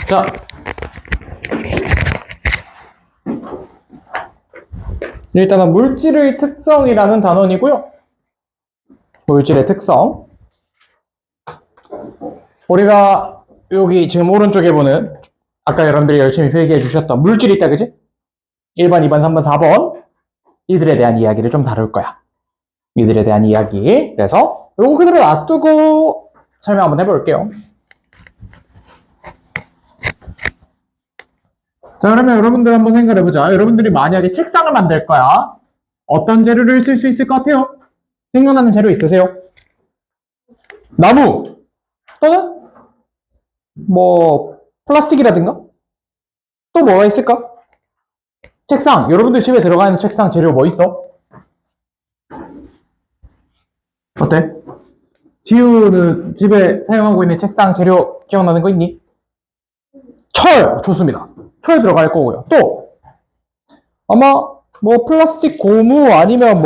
자, 일단은 물질의 특성이라는 단원이고요. 물질의 특성. 우리가 여기 지금 오른쪽에 보는 아까 여러분들이 열심히 필기해 주셨던 물질이 있다, 그지? 1번, 2번, 3번, 4번 이들에 대한 이야기를 좀 다룰 거야. 이들에 대한 이야기. 그래서 요거 그대로 놔두고 설명 한번 해볼게요. 자, 그러면 여러분들 한번 생각해보자. 여러분들이 만약에 책상을 만들 거야. 어떤 재료를 쓸 수 있을 것 같아요? 생각나는 재료 있으세요? 나무 또는 뭐 플라스틱이라든가 또 뭐가 있을까? 책상. 여러분들 집에 들어가 있는 책상 재료 뭐 있어? 어때? 지우는 집에 사용하고 있는 책상 재료 기억나는 거 있니? 철! 좋습니다. 철 들어갈 거고요. 또 아마 뭐 플라스틱 고무 아니면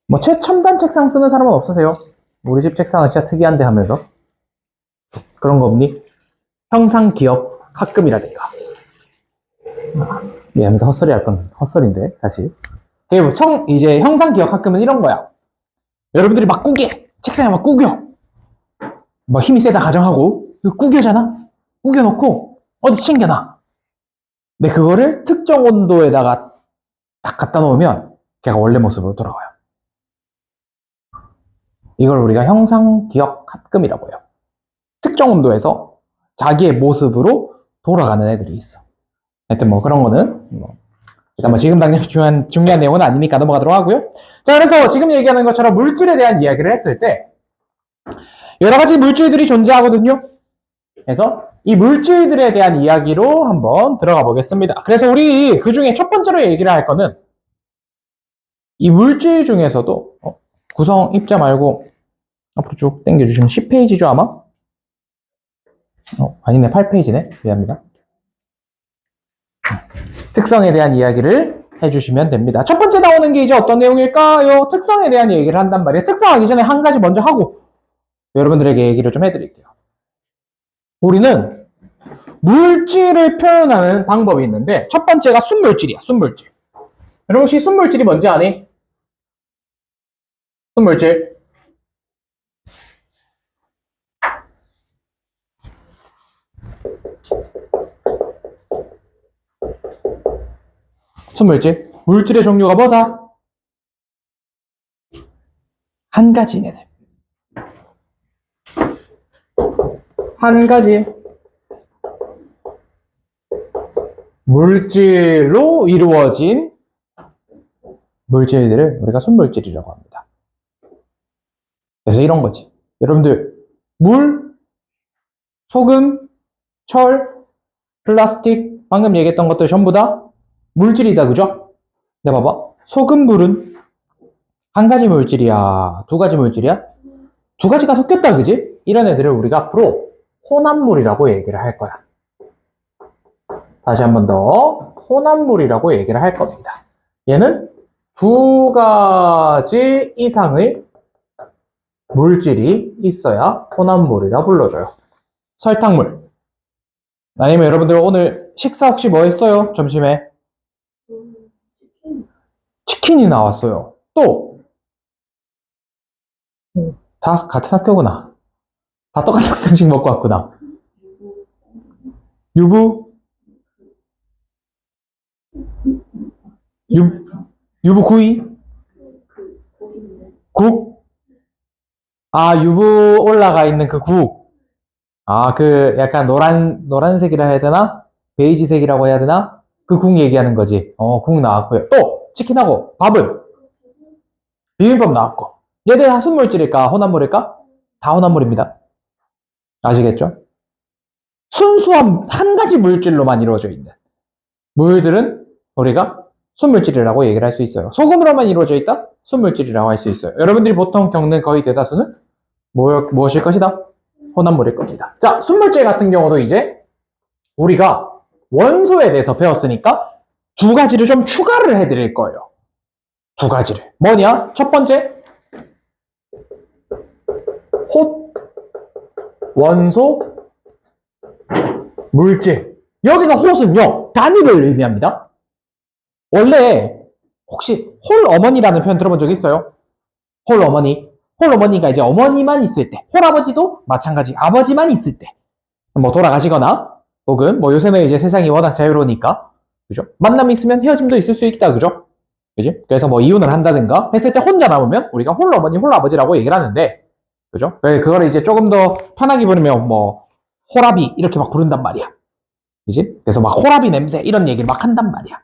뭐 최첨단 책상 쓰는 사람은 없으세요? 우리 집 책상은 진짜 특이한데 하면서 그런 거 없니? 형상 기억 합금이라든가. 미안합니다. 헛소리 할 건 헛소리인데 사실. 이제 형상 기억 합금은 이런 거야. 여러분들이 막 꾸겨 책상에 막 꾸겨 뭐 힘이 세다 가정하고 꾸겨잖아. 꾸겨놓고 어디 챙겨놔. 근데 그거를 특정 온도에다가 딱 갖다 놓으면 걔가 원래 모습으로 돌아와요. 이걸 우리가 형상 기억 합금이라고 해요. 특정 온도에서 자기의 모습으로 돌아가는 애들이 있어. 하여튼 뭐 그런 거는 일단 뭐 지금 당장 중요한 내용은 아니니까 넘어가도록 하고요. 자, 그래서 지금 얘기하는 것처럼 물질에 대한 이야기를 했을 때 여러 가지 물질들이 존재하거든요. 그래서 이 물질들에 대한 이야기로 한번 들어가 보겠습니다. 그래서 우리 그 중에 첫 번째로 얘기를 할 거는 이 물질 중에서도 구성 입자 말고 앞으로 쭉 당겨주시면 10페이지죠 아마? 아니네 8페이지네. 미안합니다. 특성에 대한 이야기를 해주시면 됩니다. 첫 번째 나오는 게 이제 어떤 내용일까요? 특성에 대한 얘기를 한단 말이에요. 특성하기 전에 한 가지 먼저 하고 여러분들에게 얘기를 좀 해드릴게요. 우리는 물질을 표현하는 방법이 있는데 첫 번째가 순물질이야. 순물질. 여러분 혹시 순물질이 뭔지 아니? 순물질. 순물질. 물질의 종류가 뭐다? 한 가지네. 한 가지 물질로 이루어진 물질들을 우리가 순물질이라고 합니다. 그래서 이런 거지. 여러분들 물, 소금, 철, 플라스틱 방금 얘기했던 것들 전부 다 물질이다, 그죠? 근데 봐봐. 소금, 물은 한 가지 물질이야? 두 가지 물질이야? 두 가지가 섞였다, 그지? 이런 애들을 우리가 앞으로 혼합물이라고 얘기를 할 거야. 다시 한 번 더 혼합물이라고 얘기를 할 겁니다. 얘는 두 가지 이상의 물질이 있어야 혼합물이라 불러줘요. 설탕물. 아니면 여러분들 오늘 식사 혹시 뭐 했어요? 점심에? 치킨이 나왔어요. 또 다 같은 학교구나. 다 똑같은 음식 먹고 왔구나. 유부? 유부구이? 국? 아, 유부 올라가 있는 그 국. 아, 그 약간 노란색이라 해야 되나? 베이지색이라고 해야 되나? 그 국 얘기하는 거지. 국 나왔고요. 또 치킨하고 밥은 비빔밥 나왔고. 얘들 다 순물질일까? 혼합물일까? 다 혼합물입니다. 아시겠죠? 순수한 한 가지 물질로만 이루어져 있는 물들은 우리가 순물질이라고 얘기를 할 수 있어요. 소금으로만 이루어져 있다? 순물질이라고 할 수 있어요. 여러분들이 보통 겪는 거의 대다수는 무엇일 것이다? 혼합물일 겁니다. 자, 순물질 같은 경우도 이제 우리가 원소에 대해서 배웠으니까 두 가지를 좀 추가를 해드릴 거예요. 두 가지를. 뭐냐? 첫 번째, 원소, 물질. 여기서 홑은요, 단위를 의미합니다. 원래 혹시 홀어머니라는 표현 들어본 적 있어요? 홀어머니. 홀어머니가 이제 어머니만 있을 때, 홀아버지도 마찬가지, 아버지만 있을 때, 뭐 돌아가시거나, 혹은 뭐 요새는 이제 세상이 워낙 자유로우니까, 그죠? 만남이 있으면 헤어짐도 있을 수 있다, 그죠? 그지? 그래서 뭐 이혼을 한다든가 했을 때 혼자 남으면 우리가 홀어머니, 홀아버지라고 얘기를 하는데, 그죠? 그거를 이제 조금 더 편하게 부르면 뭐, 호라비, 이렇게 막 부른단 말이야. 그지? 그래서 막 호라비 냄새, 이런 얘기를 막 한단 말이야.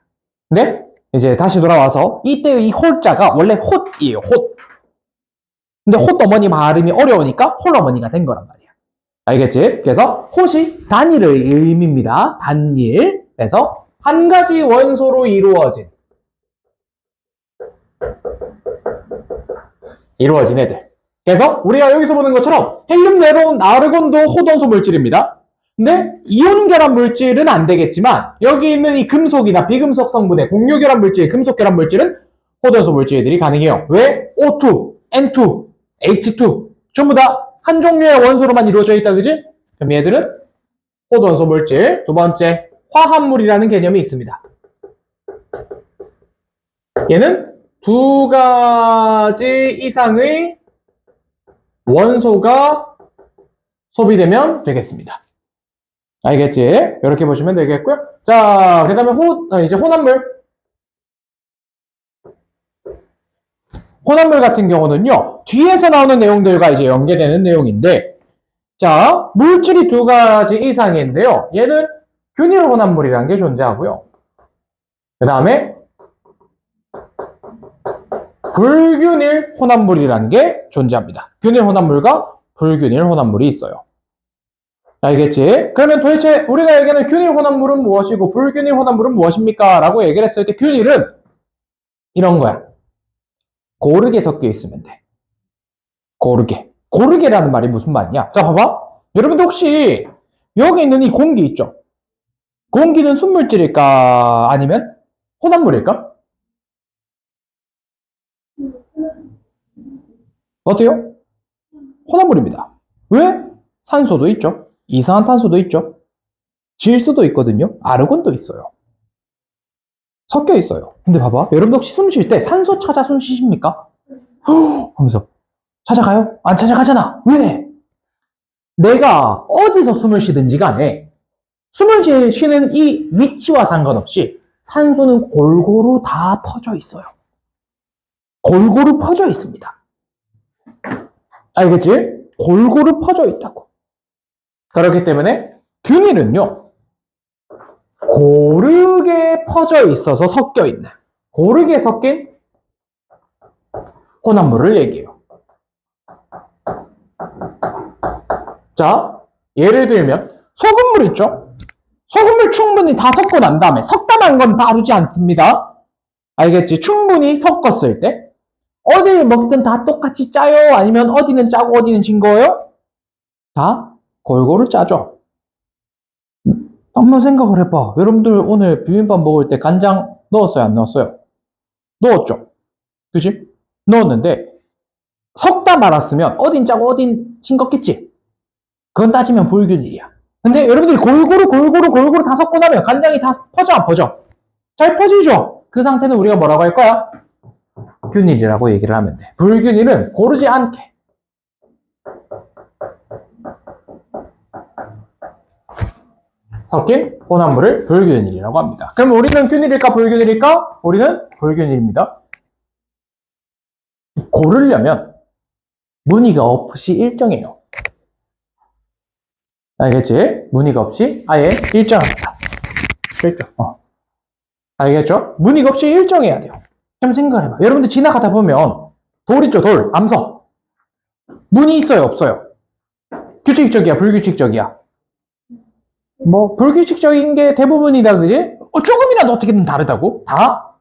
근데, 이제 다시 돌아와서, 이때의 이 홀자가 원래 홑이에요, 홑. 근데 홑어머니 발음이 어려우니까 홀어머니가 된 거란 말이야. 알겠지? 그래서 홑이 단일의 의미입니다. 단일. 그래서 한 가지 원소로 이루어진 애들. 그래서 우리가 여기서 보는 것처럼 헬륨, 네론, 아르곤도 홑원소 물질입니다. 근데 이온 결합 물질은 안 되겠지만 여기 있는 이 금속이나 비금속 성분의 공유 결합 물질, 금속 결합 물질은 홑원소 물질들이 가능해요. 왜? O2, N2, H2 전부 다 한 종류의 원소로만 이루어져 있다, 그지? 그럼 얘들은 홑원소 물질. 두 번째, 화합물이라는 개념이 있습니다. 얘는 두 가지 이상의 원소가 소비되면 되겠습니다. 알겠지? 이렇게 보시면 되겠고요. 자, 그 다음에 이제 혼합물. 혼합물 같은 경우는요, 뒤에서 나오는 내용들과 이제 연계되는 내용인데, 자, 물질이 두 가지 이상인데요. 얘는 균일 혼합물이라는 게 존재하고요. 그 다음에 불균일 혼합물이라는 게 존재합니다. 균일 혼합물과 불균일 혼합물이 있어요. 알겠지? 그러면 도대체 우리가 얘기하는 균일 혼합물은 무엇이고 불균일 혼합물은 무엇입니까? 라고 얘기를 했을 때 균일은 이런 거야. 고르게 섞여 있으면 돼. 고르게. 고르게라는 말이 무슨 말이냐? 자, 봐봐. 여러분들 혹시 여기 있는 이 공기 있죠? 공기는 순물질일까? 아니면 혼합물일까? 어때요? 혼합물입니다. 왜? 산소도 있죠. 이산화탄소도 있죠. 질소도 있거든요. 아르곤도 있어요. 섞여 있어요. 근데 봐봐. 여러분들 혹시 숨 쉴 때 산소 찾아 숨 쉬십니까? 하면서 찾아가요? 안 찾아가잖아. 왜? 내가 어디서 숨을 쉬든지 간에 숨을 쉬는 이 위치와 상관없이 산소는 골고루 다 퍼져 있어요. 골고루 퍼져 있습니다. 알겠지? 골고루 퍼져 있다고. 그렇기 때문에 균일은요, 고르게 퍼져 있어서 섞여 있는, 고르게 섞인 혼합물을 얘기해요. 자, 예를 들면 소금물 있죠? 소금물 충분히 다 섞고 난 다음에 섞다 난 건 다르지 않습니다. 알겠지? 충분히 섞었을 때 어디를 먹든 다 똑같이 짜요? 아니면 어디는 짜고 어디는 싱거워요? 다 골고루 짜죠. 한번 생각을 해봐. 여러분들 오늘 비빔밥 먹을 때 간장 넣었어요? 안 넣었어요? 넣었죠? 그치? 넣었는데 섞다 말았으면 어딘 짜고 어딘 싱겁겠지? 그건 따지면 불균일이야. 근데 여러분들이 골고루 다 섞고 나면 간장이 다 퍼져 안 퍼져? 잘 퍼지죠? 그 상태는 우리가 뭐라고 할 거야? 균일이라고 얘기를 하면 돼. 불균일은 고르지 않게 섞인 혼합물을 불균일이라고 합니다. 그럼 우리는 균일일까 불균일일까? 우리는 불균일입니다. 고르려면 무늬가 없이 일정해요. 알겠지? 무늬가 없이 아예 일정합니다. 일정. 알겠죠? 무늬가 없이 일정해야 돼요. 좀 생각해봐. 여러분들 지나가다 보면 돌 있죠? 돌, 암석. 무늬 있어요? 없어요? 규칙적이야? 불규칙적이야? 뭐 불규칙적인 게 대부분이다, 그지? 조금이라도 어떻게든 다르다고? 다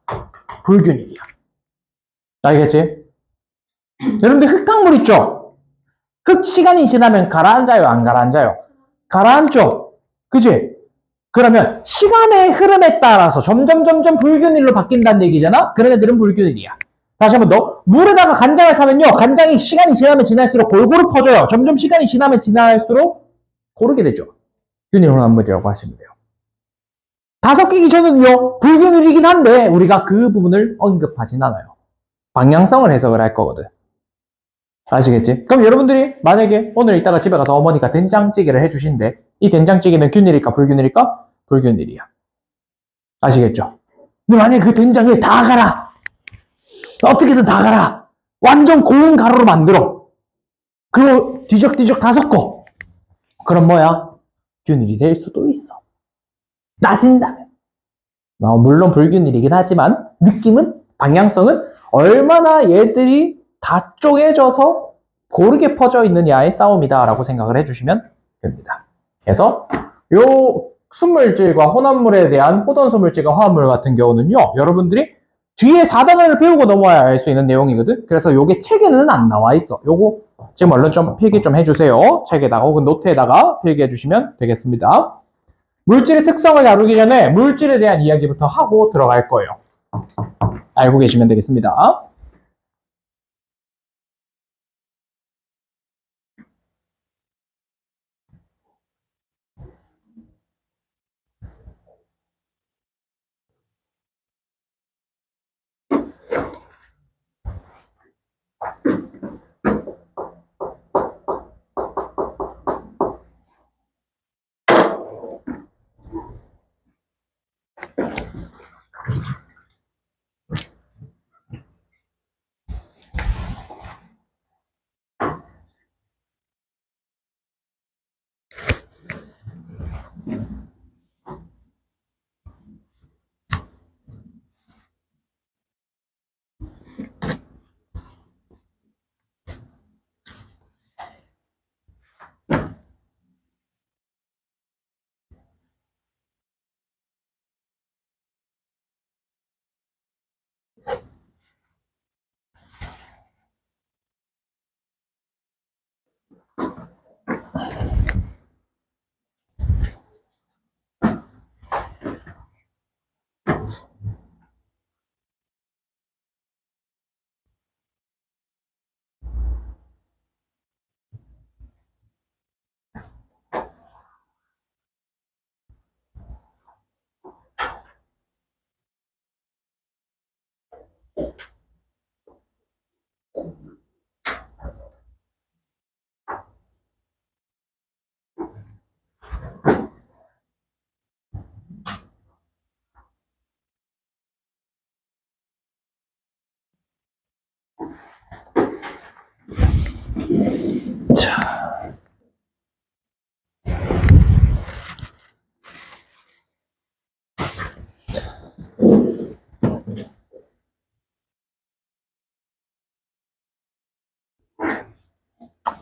불균일이야. 알겠지? 여러분들 흙탕물 있죠? 흙 시간이 지나면 가라앉아요? 안 가라앉아요? 가라앉죠? 그지? 그러면 시간의 흐름에 따라서 점점 불균일로 바뀐다는 얘기잖아? 그런 애들은 불균일이야. 다시 한번 더. 물에다가 간장을 타면요, 간장이 시간이 지나면 지날수록 골고루 퍼져요. 점점 시간이 지나면 지날수록 고르게 되죠. 균일 혼합물이라고 하시면 돼요. 다 섞이기 전은요, 불균일이긴 한데 우리가 그 부분을 언급하진 않아요. 방향성을 해석을 할 거거든. 아시겠지? 그럼 여러분들이 만약에 오늘 이따가 집에 가서 어머니가 된장찌개를 해주신대. 이 된장찌개는 균일일까 불균일일까? 불균일이야. 아시겠죠? 근데 만약에 그 된장을 다 갈아. 어떻게든 다 갈아. 완전 고운 가루로 만들어. 그리고 뒤적뒤적 다 섞어. 그럼 뭐야? 균일이 될 수도 있어. 따진다면. 물론 불균일이긴 하지만 느낌은, 방향성은 얼마나 얘들이 다 쪼개져서 고르게 퍼져 있느냐의 싸움이다라고 생각을 해주시면 됩니다. 그래서 요 순물질과 혼합물에 대한 호돈소물질과 화합물 같은 경우는요, 여러분들이 뒤에 4단원을 배우고 넘어야 알 수 있는 내용이거든. 그래서 요게 책에는 안 나와 있어. 요거 지금 얼른 좀 필기 좀 해주세요. 책에다가 혹은 노트에다가 필기해 주시면 되겠습니다. 물질의 특성을 다루기 전에 물질에 대한 이야기부터 하고 들어갈 거예요. 알고 계시면 되겠습니다.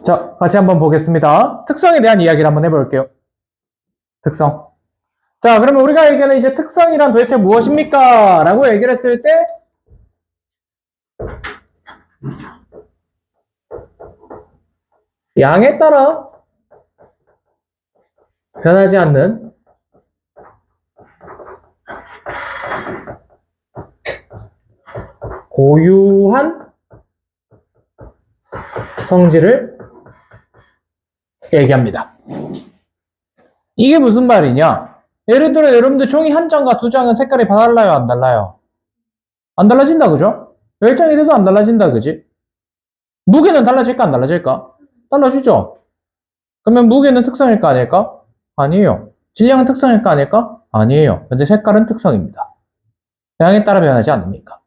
자, 같이 한번 보겠습니다. 특성에 대한 이야기를 한번 해볼게요. 특성. 자, 그러면 우리가 얘기하는 이제 특성이란 도대체 무엇입니까? 라고 얘기를 했을 때, 양에 따라 변하지 않는 고유한 성질을 얘기합니다. 이게 무슨 말이냐? 예를 들어 여러분들 종이 한 장과 두 장은 색깔이 달라요, 안 달라요? 안 달라진다, 그죠? 10장이 돼도 안 달라진다, 그지? 무게는 달라질까, 안 달라질까? 달라지죠? 그러면 무게는 특성일까, 아닐까? 아니에요. 질량은 특성일까, 아닐까? 아니에요. 근데 색깔은 특성입니다. 양에 따라 변하지 않습니까?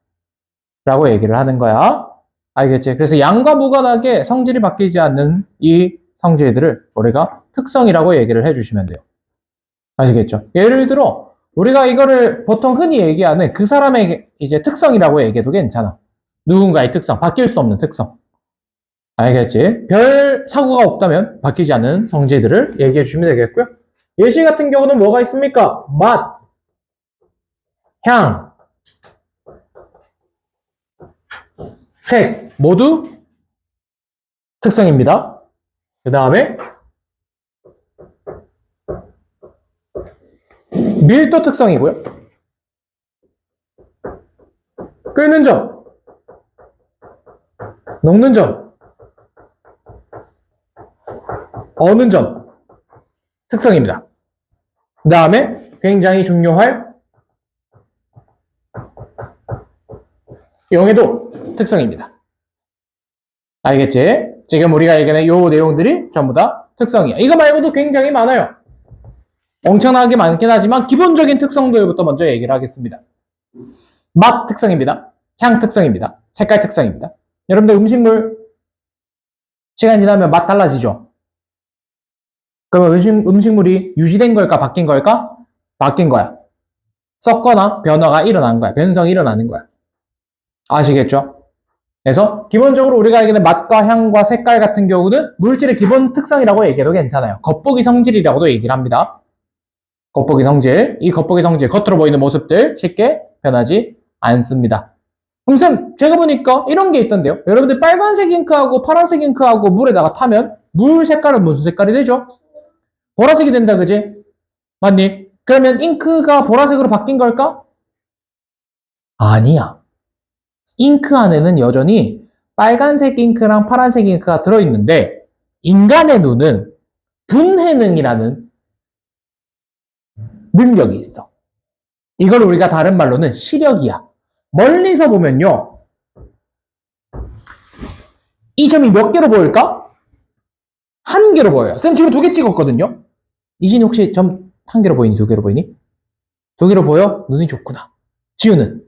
라고 얘기를 하는 거야. 알겠지? 그래서 양과 무관하게 성질이 바뀌지 않는 이 성질들을 우리가 특성이라고 얘기를 해주시면 돼요. 아시겠죠? 예를 들어 우리가 이거를 보통 흔히 얘기하는 그 사람의 이제 특성이라고 얘기해도 괜찮아. 누군가의 특성, 바뀔 수 없는 특성. 알겠지? 별 사고가 없다면 바뀌지 않는 성질들을 얘기해 주시면 되겠고요. 예시 같은 경우는 뭐가 있습니까? 맛, 향, 색 모두 특성입니다. 그 다음에 밀도 특성이고요. 끓는 점, 녹는 점, 어는 점 특성입니다. 그 다음에 굉장히 중요할 용해도 특성입니다. 알겠지? 지금 우리가 얘기하는 요 내용들이 전부 다 특성이야. 이거 말고도 굉장히 많아요. 엄청나게 많긴 하지만 기본적인 특성들부터 먼저 얘기를 하겠습니다. 맛 특성입니다. 향 특성입니다. 색깔 특성입니다. 여러분들 음식물 시간 지나면 맛 달라지죠? 그러면 음식물이 유지된 걸까 바뀐 걸까? 바뀐 거야. 썩거나 변화가 일어난 거야. 변성이 일어나는 거야. 아시겠죠? 그래서 기본적으로 우리가 알게 된 맛과 향과 색깔 같은 경우는 물질의 기본 특성이라고 얘기해도 괜찮아요. 겉보기 성질이라고도 얘기를 합니다. 겉보기 성질, 이 겉보기 성질, 겉으로 보이는 모습들 쉽게 변하지 않습니다. 그럼 쌤, 제가 보니까 이런 게 있던데요. 여러분들 빨간색 잉크하고 파란색 잉크하고 물에다가 타면 물 색깔은 무슨 색깔이 되죠? 보라색이 된다, 그지? 맞니? 그러면 잉크가 보라색으로 바뀐 걸까? 아니야. 잉크 안에는 여전히 빨간색 잉크랑 파란색 잉크가 들어있는데 인간의 눈은 분해능이라는 능력이 있어. 이걸 우리가 다른 말로는 시력이야. 멀리서 보면요. 이 점이 몇 개로 보일까? 한 개로 보여요. 쌤 지금 2개 찍었거든요. 이진이 혹시 점 한 개로 보이니? 2개로 보이니? 2개로 보여? 눈이 좋구나. 지우는?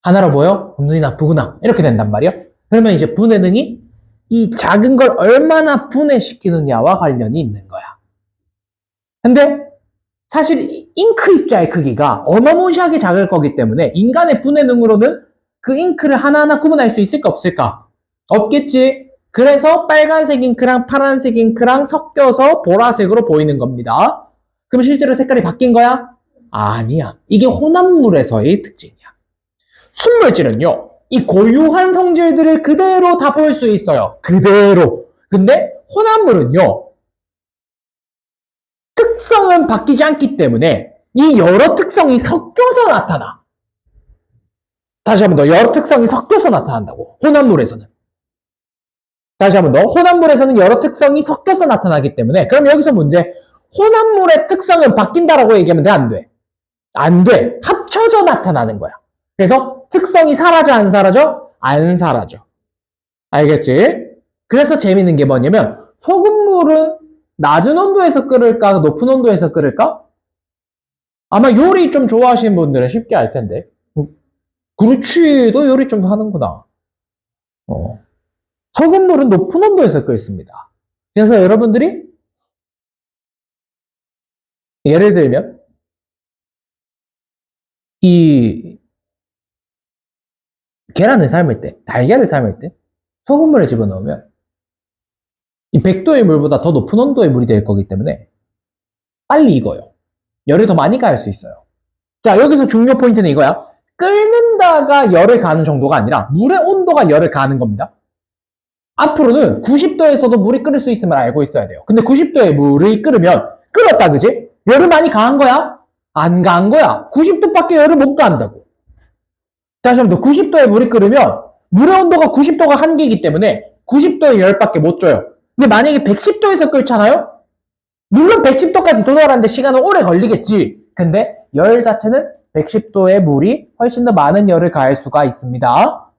하나로 보여? 눈이 나쁘구나. 이렇게 된단 말이야. 그러면 이제 분해능이 이 작은 걸 얼마나 분해시키느냐와 관련이 있는 거야. 근데 사실 잉크 입자의 크기가 어마무시하게 작을 거기 때문에 인간의 분해능으로는 그 잉크를 하나하나 구분할 수 있을까 없을까? 없겠지. 그래서 빨간색 잉크랑 파란색 잉크랑 섞여서 보라색으로 보이는 겁니다. 그럼 실제로 색깔이 바뀐 거야? 아니야. 이게 혼합물에서의 특징이야. 순물질은요, 이 고유한 성질들을 그대로 다 볼 수 있어요. 그대로. 근데 혼합물은요, 특성은 바뀌지 않기 때문에 이 여러 특성이 섞여서 나타나. 다시 한 번 더, 여러 특성이 섞여서 나타난다고. 혼합물에서는. 다시 한 번 더, 혼합물에서는 여러 특성이 섞여서 나타나기 때문에, 그럼 여기서 문제, 혼합물의 특성은 바뀐다라고 얘기하면 돼, 안 돼? 안 돼. 합쳐져 나타나는 거야. 그래서 특성이 사라져, 안 사라져? 안 사라져. 알겠지? 그래서 재밌는 게 뭐냐면, 소금물은 낮은 온도에서 끓을까, 높은 온도에서 끓을까? 아마 요리 좀 좋아하시는 분들은 쉽게 알 텐데. 그렇지, 너 요리 좀 하는구나. 소금물은 높은 온도에서 끓습니다. 그래서 여러분들이 예를 들면 이 계란을 삶을 때, 달걀을 삶을 때 소금물에 집어넣으면 이 100도의 물보다 더 높은 온도의 물이 될 거기 때문에 빨리 익어요. 열이 더 많이 가할 수 있어요. 자, 여기서 중요 포인트는 이거야. 끓는다가 열을 가하는 정도가 아니라 물의 온도가 열을 가하는 겁니다. 앞으로는 90도에서도 물이 끓을 수 있음을 알고 있어야 돼요. 근데 90도에 물이 끓으면 끓었다, 그지? 열을 많이 가한 거야? 안 가한 거야. 90도밖에 열을 못 가한다고. 다시 한번 더, 90도에 물이 끓으면 물의 온도가 90도가 한계이기 때문에 90도의 열밖에 못 줘요. 근데 만약에 110도에서 끓잖아요? 물론 110도까지 도달하는데 시간은 오래 걸리겠지. 근데 열 자체는 110도의 물이 훨씬 더 많은 열을 가할 수가 있습니다.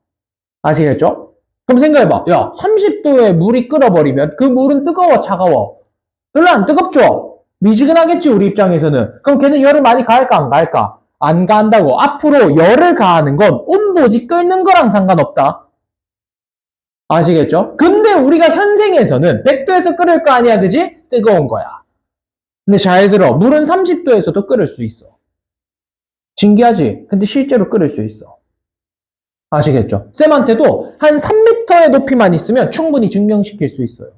아시겠죠? 그럼 생각해봐. 야, 30도에 물이 끓어버리면 그 물은 뜨거워, 차가워? 별로 안 뜨겁죠? 미지근하겠지, 우리 입장에서는. 그럼 걔는 열을 많이 가할까, 안 가할까? 안 가한다고. 앞으로 열을 가하는 건 온도지 끓는 거랑 상관없다. 아시겠죠? 근데 우리가 현생에서는 100도에서 끓을 거 아니야, 그지? 뜨거운 거야. 근데 잘 들어. 물은 30도에서도 끓을 수 있어. 신기하지? 근데 실제로 끓을 수 있어. 아시겠죠? 쌤한테도 한 3m의 높이만 있으면 충분히 증명시킬 수 있어요.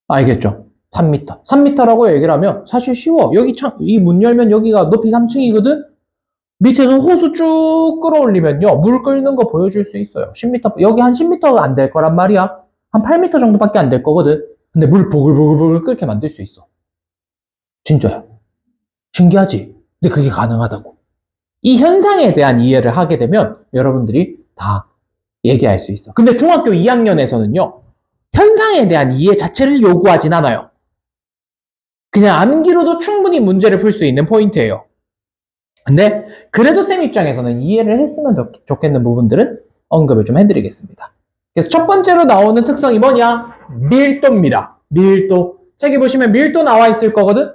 알겠죠? 3m. 3m라고 얘기를 하면 사실 쉬워. 여기 이 문 열면 여기가 높이 3층이거든? 밑에서 호수 쭉 끌어올리면요. 물 끓는 거 보여줄 수 있어요. 10m, 여기 한 10m가 안 될 거란 말이야. 한 8m 정도밖에 안 될 거거든. 근데 물 보글보글보글 끓게 만들 수 있어. 진짜야. 신기하지? 근데 그게 가능하다고. 이 현상에 대한 이해를 하게 되면 여러분들이 다 얘기할 수 있어. 근데 중학교 2학년에서는요. 현상에 대한 이해 자체를 요구하진 않아요. 그냥 암기로도 충분히 문제를 풀 수 있는 포인트예요. 근데 그래도 쌤 입장에서는 이해를 했으면 좋겠는 부분들은 언급을 좀 해드리겠습니다. 그래서 첫 번째로 나오는 특성이 뭐냐? 밀도입니다. 밀도. 책에 보시면 밀도 나와 있을 거거든?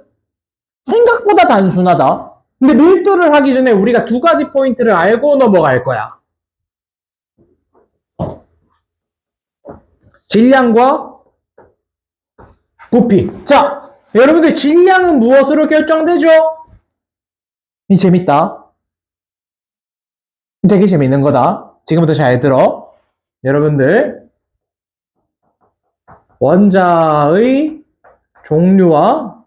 생각보다 단순하다. 근데 밀도를 하기 전에 우리가 두 가지 포인트를 알고 넘어갈 거야. 질량과 부피. 자, 여러분들 질량은 무엇으로 결정되죠? 이 재밌다. 되게 재밌는 거다. 지금부터 잘 들어. 여러분들 원자의 종류와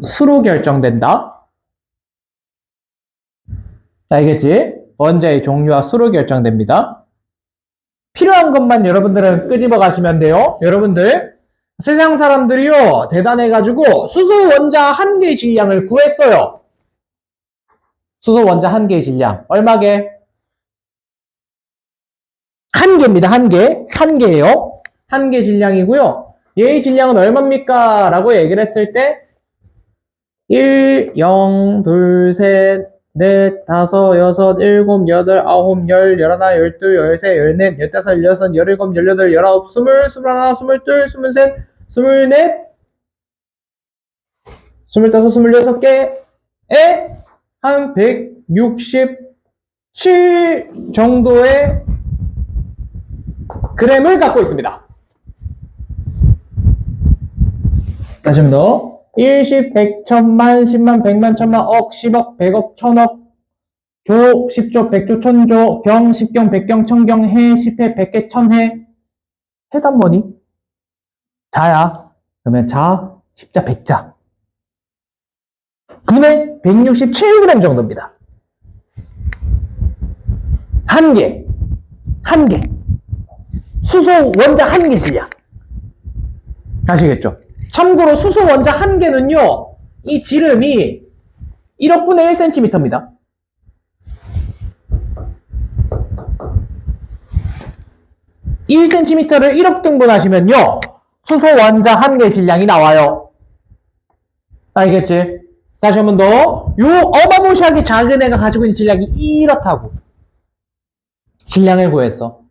수로 결정된다. 알겠지? 원자의 종류와 수로 결정됩니다. 필요한 것만 여러분들은 끄집어 가시면 돼요. 여러분들 세상 사람들이요 대단해가지고 수소 원자 한 개의 질량을 구했어요. 수소 원자 한 개의 질량 얼마게? 한 개입니다. 한 개. 한 개예요. 한 개 질량이고요. 얘의 질량은 얼마입니까? 라고 얘기를 했을 때 1, 0, 2, 3, 4, 5, 6, 7, 8, 9, 10, 11, 12, 13, 14, 15, 16, 17, 18, 19, 20, 21, 22, 23, 24, 25, 26개에 한 167 정도의 그램을 갖고 있습니다. 다시 한 번 더. 1, 10, 100, 1000만, 10만, 100만, 1000만, 억, 10억, 100억, 1000억, 조, 10조, 100조, 1000조, 경, 10경, 100경, 1000경, 해, 10해, 100개, 1000해. 해단 뭐니? 자야. 그러면 자, 10자, 100자. 근의 167g 정도입니다. 한 개. 한 개. 수소 원자 한 개 질량. 아시겠죠? 참고로 수소 원자 한 개는요, 이 지름이 1억 분의 1cm입니다. (1cm를) 1억 등분하시면요, 수소 원자 한 개 질량이 나와요. 알겠지? 다시 한 번 더. 요 어마무시하게 작은 애가 가지고 있는 질량이 이렇다고. 질량을 구했어.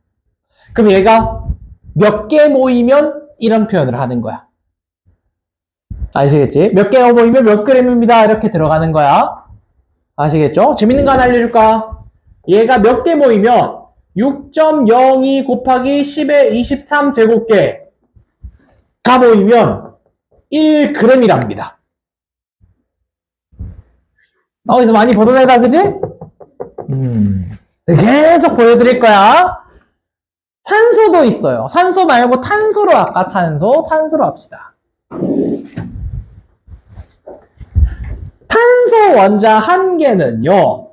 그럼 얘가 몇 개 모이면 이런 표현을 하는 거야. 아시겠지? 몇 개 모이면 몇 그램입니다. 이렇게 들어가는 거야. 아시겠죠? 재밌는 거 하나 알려줄까? 얘가 몇 개 모이면 6.02 곱하기 10의 23 제곱개가 모이면 1g이랍니다. 어디서 많이 벗어내다, 그지? 계속 보여드릴 거야. 탄소도 있어요. 산소 말고 탄소로 할까? 탄소로 합시다. 탄소 원자 한 개는요,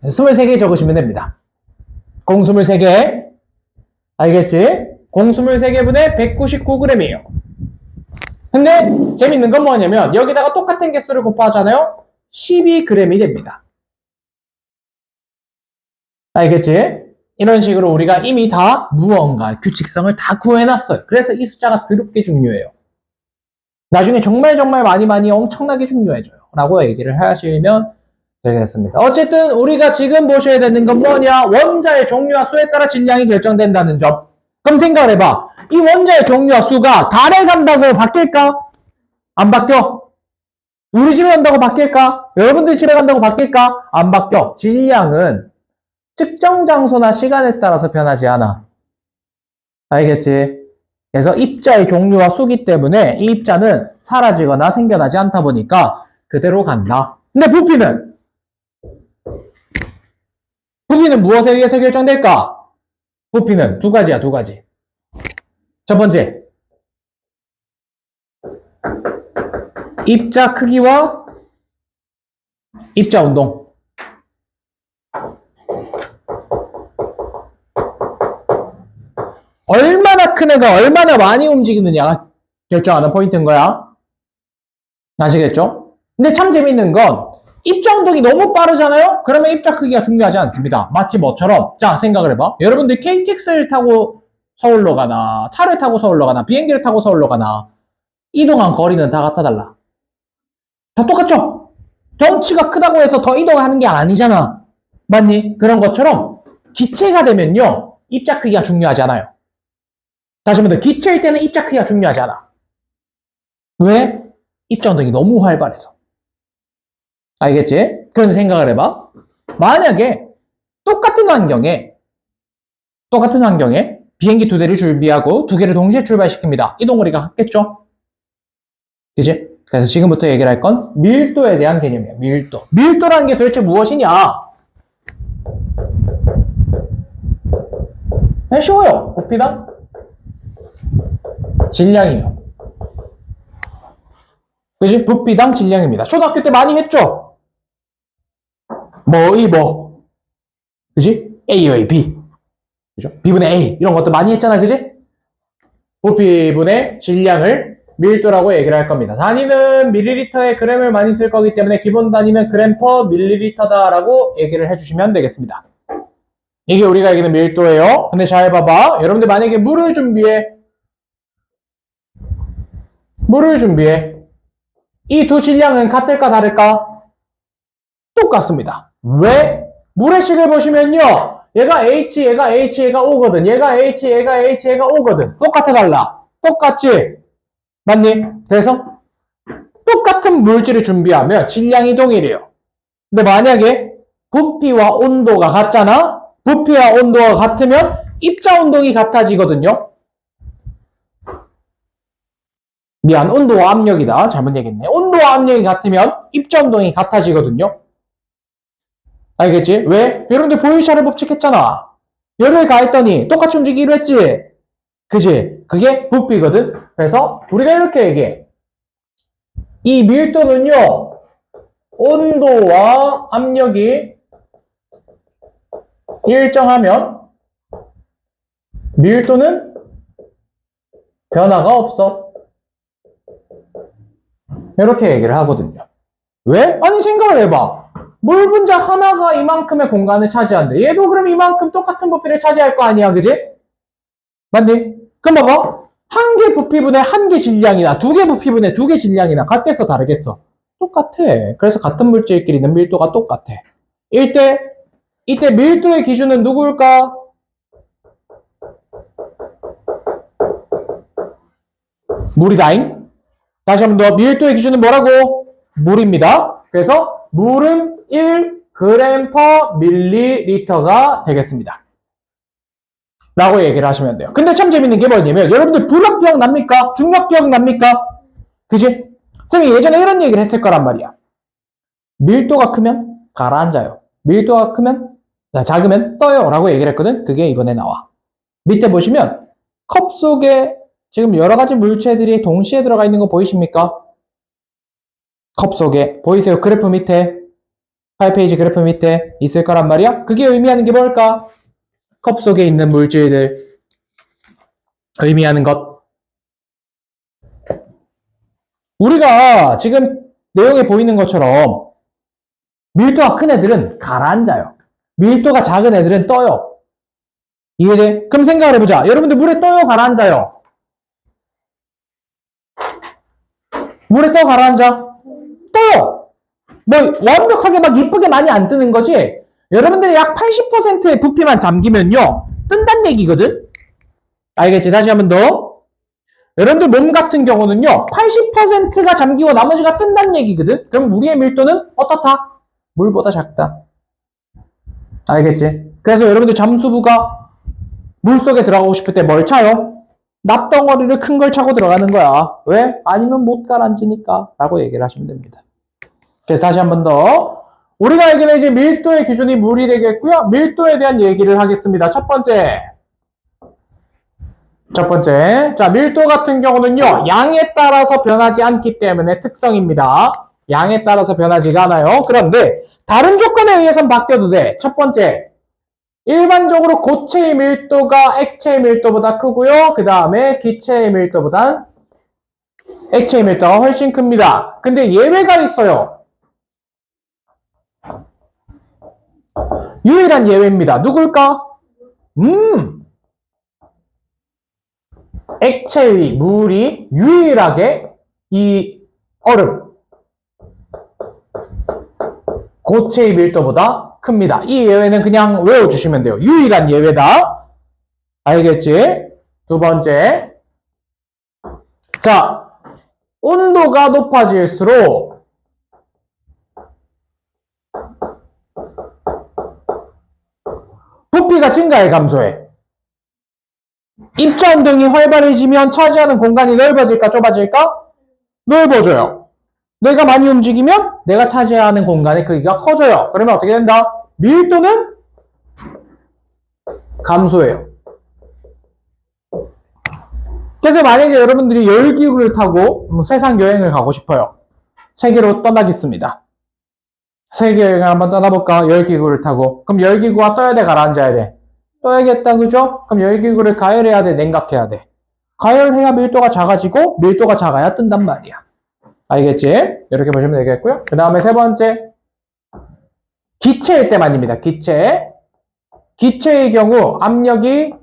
23개 적으시면 됩니다. 공 23개. 알겠지? 공 23개분의 199g이에요. 근데 재밌는 건 뭐냐면 여기다가 똑같은 개수를 곱하잖아요. 12g이 됩니다. 알겠지? 이런 식으로 우리가 이미 다 무언가 규칙성을 다 구해놨어요. 그래서 이 숫자가 더럽게 중요해요. 나중에 정말 많이 엄청나게 중요해져요. 라고 얘기를 하시면 되겠습니다. 어쨌든 우리가 지금 보셔야 되는 건 뭐냐? 원자의 종류와 수에 따라 질량이 결정된다는 점. 그럼 생각을 해봐. 이 원자의 종류와 수가 달에 간다고 바뀔까? 안 바뀌어. 우리 집에 간다고 바뀔까? 여러분들 집에 간다고 바뀔까? 안 바뀌어. 질량은 특정 장소나 시간에 따라서 변하지 않아. 알겠지? 그래서 입자의 종류와 수기 때문에 이 입자는 사라지거나 생겨나지 않다 보니까 그대로 간다. 근데 부피는 무엇에 의해서 결정될까? 부피는 두 가지야, 두 가지. 첫 번째, 입자 크기와 입자 운동. 얼마나 큰 애가 얼마나 많이 움직이느냐가 결정하는 포인트인 거야. 아시겠죠? 근데 참 재밌는 건 입자 운동이 너무 빠르잖아요? 그러면 입자 크기가 중요하지 않습니다. 마치 뭐처럼, 자, 생각을 해봐. 여러분들 KTX를 타고 서울로 가나, 차를 타고 서울로 가나, 비행기를 타고 서울로 가나, 이동한 거리는 다 같아 달라. 다 똑같죠? 덩치가 크다고 해서 더 이동하는 게 아니잖아. 맞니? 그런 것처럼 기체가 되면요, 입자 크기가 중요하지 않아요. 다시 한번 더, 기체일 때는 입자 크기가 중요하지 않아. 왜? 입자 운동이 너무 활발해서. 알겠지? 그런 생각을 해봐. 만약에 똑같은 환경에 비행기 2대를 준비하고 2개를 동시에 출발시킵니다. 이동거리가 같겠죠? 그지? 그래서 지금부터 얘기를 할 건 밀도에 대한 개념이에요. 밀도. 밀도라는 게 도대체 무엇이냐? 그냥 쉬워요. 부피당 질량이에요. 그지? 부피당 질량입니다. 초등학교 때 많이 했죠? 그지? A의 B. 그죠? B분의 A. 이런 것도 많이 했잖아. 그지? 부피분의 질량을 밀도라고 얘기를 할 겁니다. 단위는 밀리리터에 그램을 많이 쓸 거기 때문에 기본 단위는 그램 퍼 밀리리터다라고 얘기를 해주시면 되겠습니다. 이게 우리가 얘기하는 밀도예요. 근데 잘 봐봐. 여러분들 만약에 물을 준비해. 이 두 질량은 같을까 다를까? 똑같습니다. 왜? 물의 식을 보시면요. 얘가 H, 얘가 H, 얘가 O거든. 얘가 H, 얘가 H, 얘가 O거든. 똑같아 달라. 똑같지? 맞니? 그래서 똑같은 물질을 준비하면 질량이 동일해요. 근데 만약에 부피와 온도가 같잖아? 부피와 온도가 같으면 입자 운동이 같아지거든요. 미안, 온도와 압력이다. 잘못 얘기했네. 온도와 압력이 같으면 입자 운동이 같아지거든요. 알겠지? 왜? 여러분들 보일샤를 법칙했잖아. 열을 가했더니 똑같이 움직이기로 했지? 그지? 그게 부피거든? 그래서 우리가 이렇게 얘기해. 이 밀도는요, 온도와 압력이 일정하면 밀도는 변화가 없어. 이렇게 얘기를 하거든요. 왜? 아니 생각을 해봐. 물 분자 하나가 이만큼의 공간을 차지한대. 얘도 그럼 이만큼 똑같은 부피를 차지할 거 아니야, 그지? 맞니? 그럼 봐봐. 한 개 부피분의 한 개 질량이나 두 개 부피분의 두 개 질량이나 같겠어, 다르겠어? 똑같아. 그래서 같은 물질끼리는 밀도가 똑같아. 이때 밀도의 기준은 누구일까? 물이다잉. 다시 한 번 더. 밀도의 기준은 뭐라고? 물입니다. 그래서 물은 1g per 밀리리터가 되겠습니다. 라고 얘기를 하시면 돼요. 근데 참 재밌는 게 뭐냐면 여러분들 불력 기억납니까? 중력 기억납니까? 그지? 선생님이 예전에 이런 얘기를 했을 거란 말이야. 밀도가 크면 가라앉아요. 밀도가 작으면 떠요. 라고 얘기를 했거든. 그게 이번에 나와. 밑에 보시면 컵 속에 지금 여러 가지 물체들이 동시에 들어가 있는 거 보이십니까? 컵 속에. 보이세요? 그래프 밑에. 8페이지 그래프 밑에 있을 거란 말이야. 그게 의미하는 게 뭘까? 컵 속에 있는 물질들 의미하는 것. 우리가 지금 내용에 보이는 것처럼 밀도가 큰 애들은 가라앉아요. 밀도가 작은 애들은 떠요. 이해돼? 그럼 생각을 해보자. 여러분들 물에 떠요? 가라앉아요? 물에 떠 가라앉아? 떠요! 뭐 완벽하게 막 이쁘게 많이 안 뜨는 거지? 여러분들이 약 80%의 부피만 잠기면요 뜬다는 얘기거든? 알겠지? 다시 한번 더. 여러분들 몸 같은 경우는요 80%가 잠기고 나머지가 뜬다는 얘기거든? 그럼 우리의 밀도는 어떻다? 물보다 작다. 알겠지? 그래서 여러분들 잠수부가 물속에 들어가고 싶을 때 뭘 차요? 납덩어리를 큰 걸 차고 들어가는 거야. 왜? 아니면 못 가라앉으니까 라고 얘기를 하시면 됩니다. 그래서 다시 한 번 더. 우리가 얘기는 이제 밀도의 기준이 물이 되겠고요. 밀도에 대한 얘기를 하겠습니다. 첫 번째. 자, 밀도 같은 경우는요, 양에 따라서 변하지 않기 때문에 특성입니다. 양에 따라서 변하지가 않아요. 그런데 다른 조건에 의해서는 바뀌어도 돼. 첫 번째. 일반적으로 고체의 밀도가 액체의 밀도보다 크고요. 그 다음에 기체의 밀도보다 액체의 밀도가 훨씬 큽니다. 근데 예외가 있어요. 유일한 예외입니다. 누굴까? 액체의 물이 유일하게 이 얼음, 고체의 밀도보다 큽니다. 이 예외는 그냥 외워주시면 돼요. 유일한 예외다. 알겠지? 두 번째. 자, 온도가 높아질수록 부피가 증가해, 감소해? 입자 운동이 활발해지면 차지하는 공간이 넓어질까, 좁아질까? 넓어져요. 내가 많이 움직이면 내가 차지하는 공간의 크기가 커져요. 그러면 어떻게 된다? 밀도는 감소해요. 그래서 만약에 여러분들이 열기구를 타고 세상 여행을 가고 싶어요. 세계로 떠나겠습니다. 세계 여행을 한번 떠나볼까? 열기구를 타고. 그럼 열기구가 떠야 돼, 가라앉아야 돼? 떠야겠다, 그죠? 그럼 열기구를 가열해야 돼, 냉각해야 돼? 가열해야 밀도가 작아지고 밀도가 작아야 뜬단 말이야. 알겠지? 이렇게 보시면 되겠고요. 그 다음에 세 번째, 기체일 때만입니다. 기체. 기체의 경우 압력이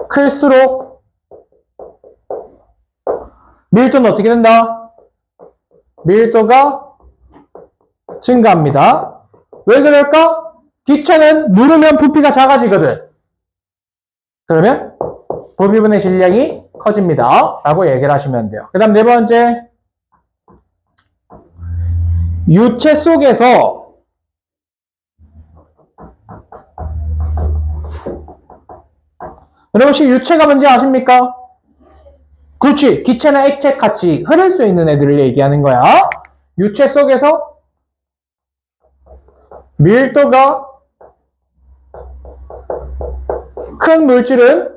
클수록 밀도는 어떻게 된다? 밀도가 증가합니다. 왜 그럴까? 기체는 누르면 부피가 작아지거든. 그러면 부피분의 질량이 커집니다. 라고 얘기를 하시면 돼요. 그 다음 네 번째, 유체 속에서 여러분 혹시 유체가 뭔지 아십니까? 그렇지. 기체나 액체 같이 흐를 수 있는 애들을 얘기하는 거야. 유체 속에서 밀도가 큰 물질은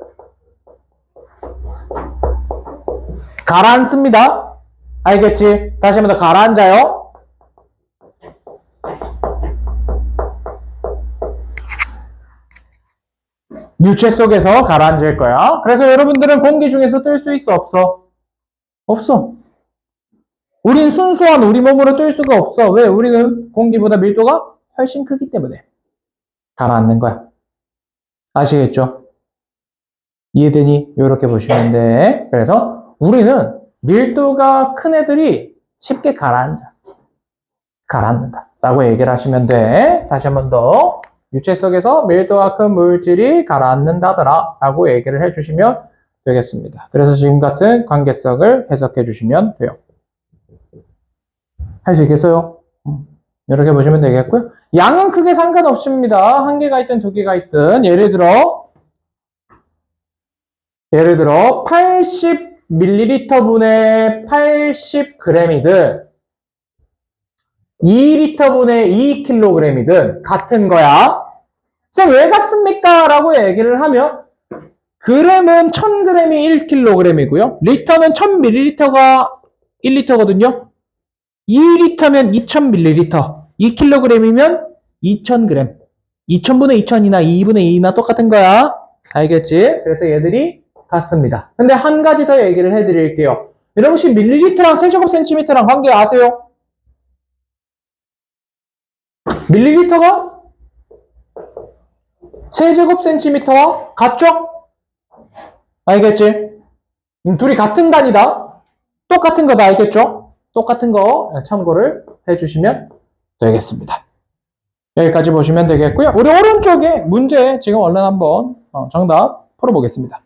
가라앉습니다. 알겠지? 다시 한번 더 가라앉아요. 유체 속에서 가라앉을 거야. 그래서 여러분들은 공기 중에서 뜰 수 있어, 없어? 없어. 우린 순수한 우리 몸으로 뜰 수가 없어. 왜? 우리는 공기보다 밀도가 훨씬 크기 때문에 가라앉는 거야. 아시겠죠? 이해되니? 이렇게 보시면 돼. 그래서 우리는 밀도가 큰 애들이 쉽게 가라앉아. 가라앉는다. 라고 얘기를 하시면 돼. 다시 한번 더. 유체 속에서 밀도가 큰 물질이 가라앉는다더라. 라고 얘기를 해주시면 되겠습니다. 그래서 지금 같은 관계성을 해석해 주시면 돼요. 할 수 있겠어요? 이렇게 보시면 되겠고요. 양은 크게 상관없습니다. 한 개가 있든 두 개가 있든. 예를 들어 80ml 분의 80g이든 2L 분의 2kg이든 같은 거야. 쌤, 왜 같습니까? 라고 얘기를 하면 g은 1000g이 1kg이고요. 리터는 1000ml가 1리터거든요. 2리터면 2000ml, 2kg이면 2000g. 2000분의 2000이나 2분의 2나 똑같은 거야. 알겠지? 그래서 얘들이 같습니다. 근데 한 가지 더 얘기를 해드릴게요. 여러분 혹시 밀리리터랑 세제곱센티미터랑 관계 아세요? 밀리리터가 세제곱센티미터와 같죠? 알겠지? 둘이 같은 단위다. 똑같은 거다. 알겠죠? 똑같은 거 참고를 해주시면 되겠습니다. 여기까지 보시면 되겠고요. 우리 오른쪽에 문제 지금 얼른 한번 정답 풀어보겠습니다.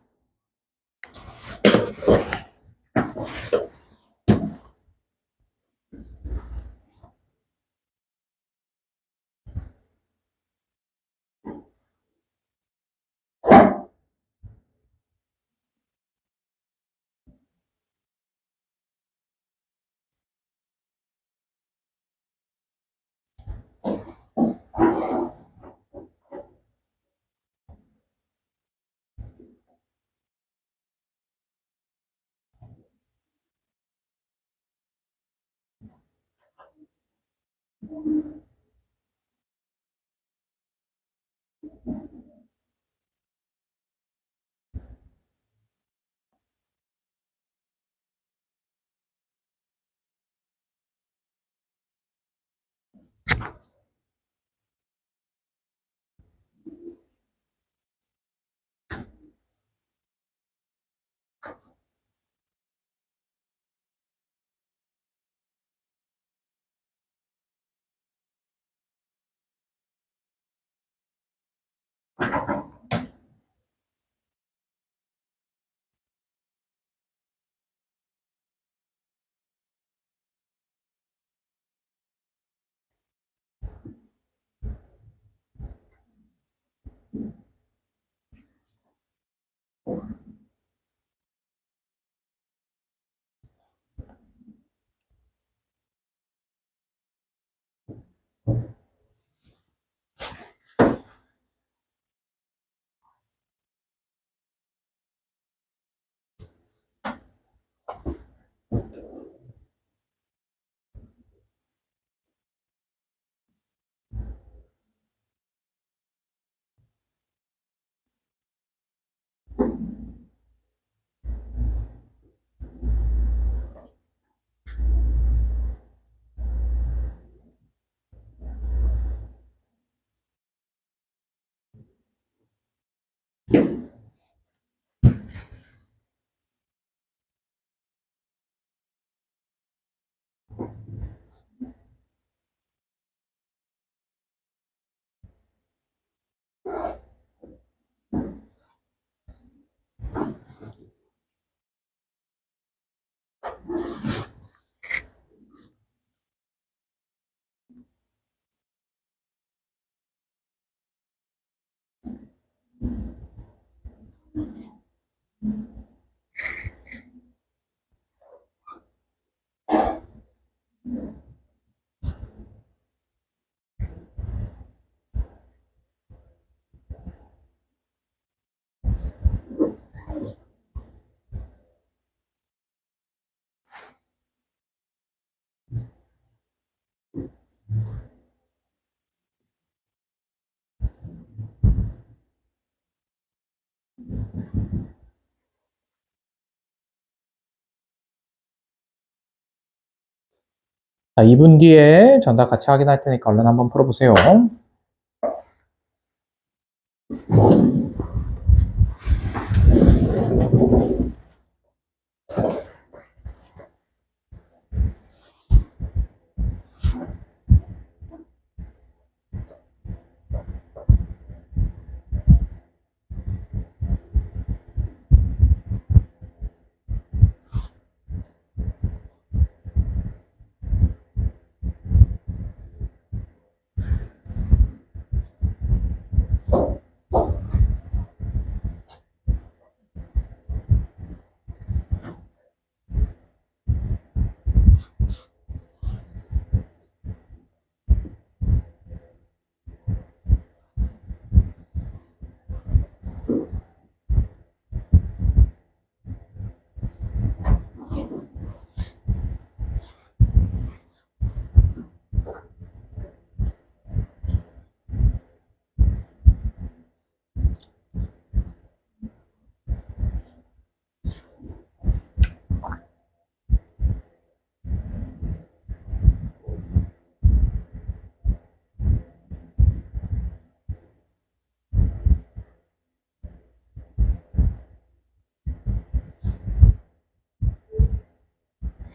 자, 2분 뒤에 정답 같이 확인할 테니까 얼른 한번 풀어보세요.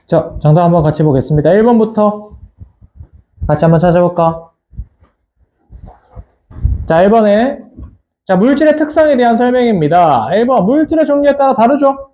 자, 정답 한번 같이 보겠습니다. 1번부터 같이 한번 찾아볼까? 자, 1번에 자, 물질의 특성에 대한 설명입니다. 1번, 물질의 종류에 따라 다르죠?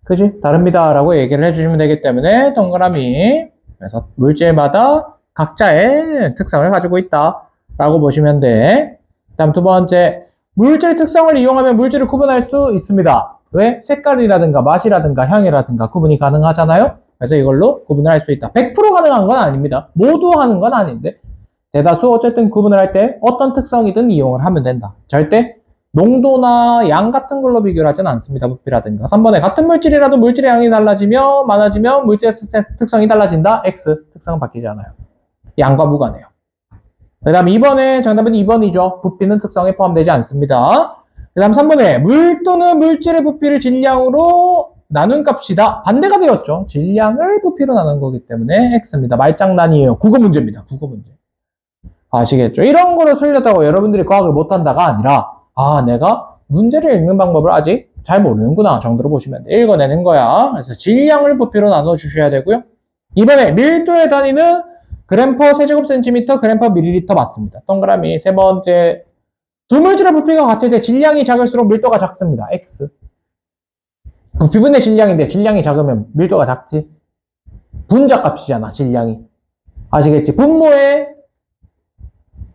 그지? 다릅니다. 라고 얘기를 해주시면 되기 때문에 동그라미. 그래서 물질마다 각자의 특성을 가지고 있다. 라고 보시면 돼. 다음 두 번째, 물질의 특성을 이용하면 물질을 구분할 수 있습니다. 왜? 색깔이라든가 맛이라든가 향이라든가 구분이 가능하잖아요? 그래서 이걸로 구분을 할 수 있다. 100% 가능한 건 아닙니다. 모두 하는 건 아닌데 대다수 어쨌든 구분을 할 때 어떤 특성이든 이용을 하면 된다. 절대 농도나 양 같은 걸로 비교를 하진 않습니다. 부피라든가. 3번에 같은 물질이라도 물질의 양이 달라지며 많아지면 물질의 특성이 달라진다. X. 특성은 바뀌지 않아요. 양과 무관해요. 그 다음 2번에 정답은 2번이죠. 부피는 특성에 포함되지 않습니다. 그 다음 3번에 물 또는 물질의 부피를 질량으로 나눈 값이다. 반대가 되었죠. 질량을 부피로 나눈 거기 때문에 X입니다. 말장난이에요. 국어 문제입니다. 국어 문제. 아시겠죠? 이런 거를 틀렸다고 여러분들이 과학을 못한다가 아니라 내가 문제를 읽는 방법을 아직 잘 모르는구나 정도로 보시면 돼. 읽어내는 거야. 그래서 질량을 부피로 나눠주셔야 되고요. 이번에 밀도의 단위는 그램 퍼 세제곱센티미터, 그램 퍼 밀리리터 맞습니다. 동그라미. 세 번째, 두 물질의 부피가 같을 때 질량이 작을수록 밀도가 작습니다. X. 부피분의 질량인데 질량이 작으면 밀도가 작지. 분자값이잖아, 질량이. 아시겠지? 분모의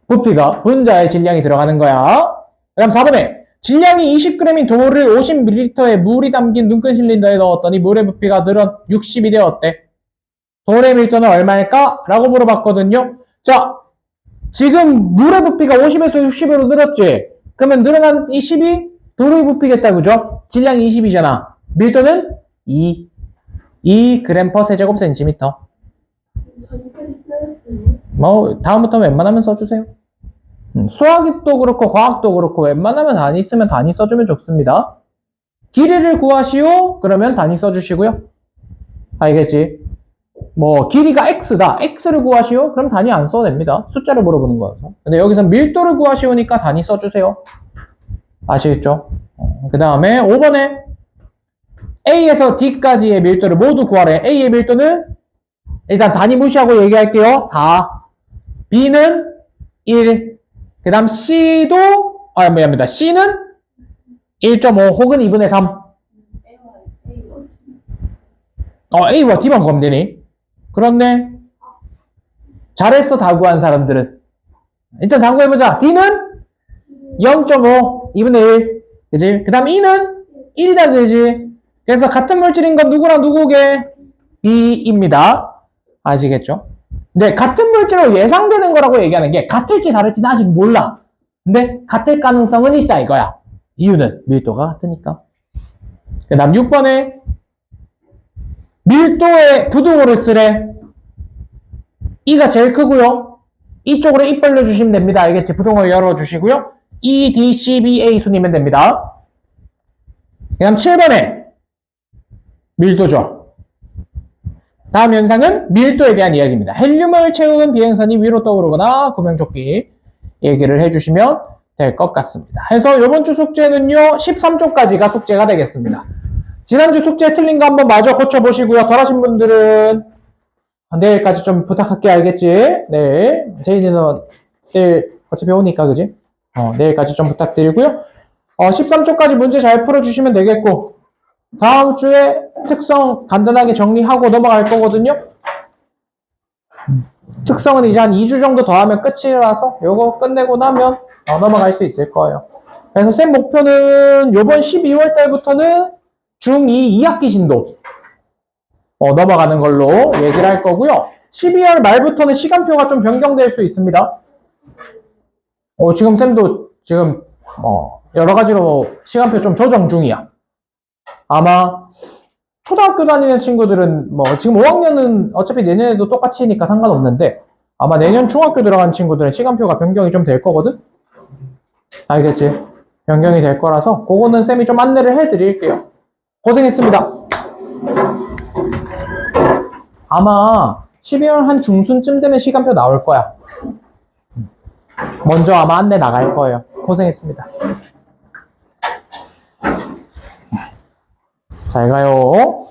부피가 분자의 질량이 들어가는 거야. 그 다음 4번에 질량이 20g인 돌을 50ml의 물이 담긴 눈금 실린더에 넣었더니 물의 부피가 늘어 60이 되었대. 돌의 밀도는 얼마일까? 라고 물어봤거든요. 자, 지금 물의 부피가 50에서 60으로 늘었지? 그러면 늘어난 이 10이 돌의 부피겠다, 그죠? 질량이 20이잖아. 밀도는 2g per 세제곱센티미터. 뭐, 다음부터 웬만하면 써주세요. 수학도 그렇고, 과학도 그렇고, 웬만하면 단위 있으면 단위 써주면 좋습니다. 길이를 구하시오? 그러면 단위 써주시고요. 알겠지? 뭐 길이가 x다. x를 구하시오? 그럼 단위 안 써도 됩니다. 숫자를 물어보는 거여서. 근데 여기서 밀도를 구하시오니까 단위 써주세요. 아시겠죠? 그 다음에 5번에 A에서 D까지의 밀도를 모두 구하래. A의 밀도는 일단 단위 무시하고 얘기할게요. 4. B는 1. 그 다음 C도 미안합니다. C는 1.5 혹은 2분의 3. A와 D만 구하면 되니? 그렇네. 잘했어, 다 구한 사람들은. 일단 다 구해보자. D는 0.5, 2분의 1. 그지? 그 다음 E는 1이다, 되지? 그래서 같은 물질인 건 누구랑 누구게? B입니다. 아시겠죠? 근데 같은 물질로 예상되는 거라고 얘기하는 게 같을지 다를지는 아직 몰라. 근데 같을 가능성은 있다, 이거야. 이유는 밀도가 같으니까. 그 다음 6번에 밀도의 부등호를 쓰래. E가 제일 크고요. 이쪽으로 입 벌려주시면 됩니다. 알겠지? 부등호 열어주시고요. E, D, C, B, A 순이면 됩니다. 그 다음 7번에 밀도죠. 다음 현상은 밀도에 대한 이야기입니다. 헬륨을 채운 비행선이 위로 떠오르거나 구명조끼 얘기를 해주시면 될 것 같습니다. 해서 이번 주 숙제는요. 13쪽까지가 숙제가 되겠습니다. 지난주 숙제 틀린 거 한번 마저 고쳐보시고요. 덜 하신 분들은 내일까지 좀 부탁할게. 알겠지? 내일 제이는 내일 어차피 오니까 그지? 내일까지 좀 부탁드리고요. 13쪽까지 문제 잘 풀어주시면 되겠고 다음 주에 특성 간단하게 정리하고 넘어갈 거거든요. 특성은 이제 한 2주 정도 더 하면 끝이라서 요거 끝내고 나면 넘어갈 수 있을 거예요. 그래서 쌤 목표는 요번 12월 달부터는 중2 2학기 진도 넘어가는 걸로 얘기를 할 거고요. 12월 말부터는 시간표가 좀 변경될 수 있습니다. 지금 쌤도 지금 여러 가지로 시간표 좀 조정 중이야. 아마 초등학교 다니는 친구들은 지금 5학년은 어차피 내년에도 똑같이니까 상관없는데 아마 내년 중학교 들어간 친구들은 시간표가 변경이 좀 될 거거든? 알겠지? 변경이 될 거라서 그거는 쌤이 좀 안내를 해드릴게요. 고생했습니다. 아마 12월 한 중순쯤 되면 시간표 나올 거야. 먼저 아마 안내 나갈 거예요. 고생했습니다. 잘 가요.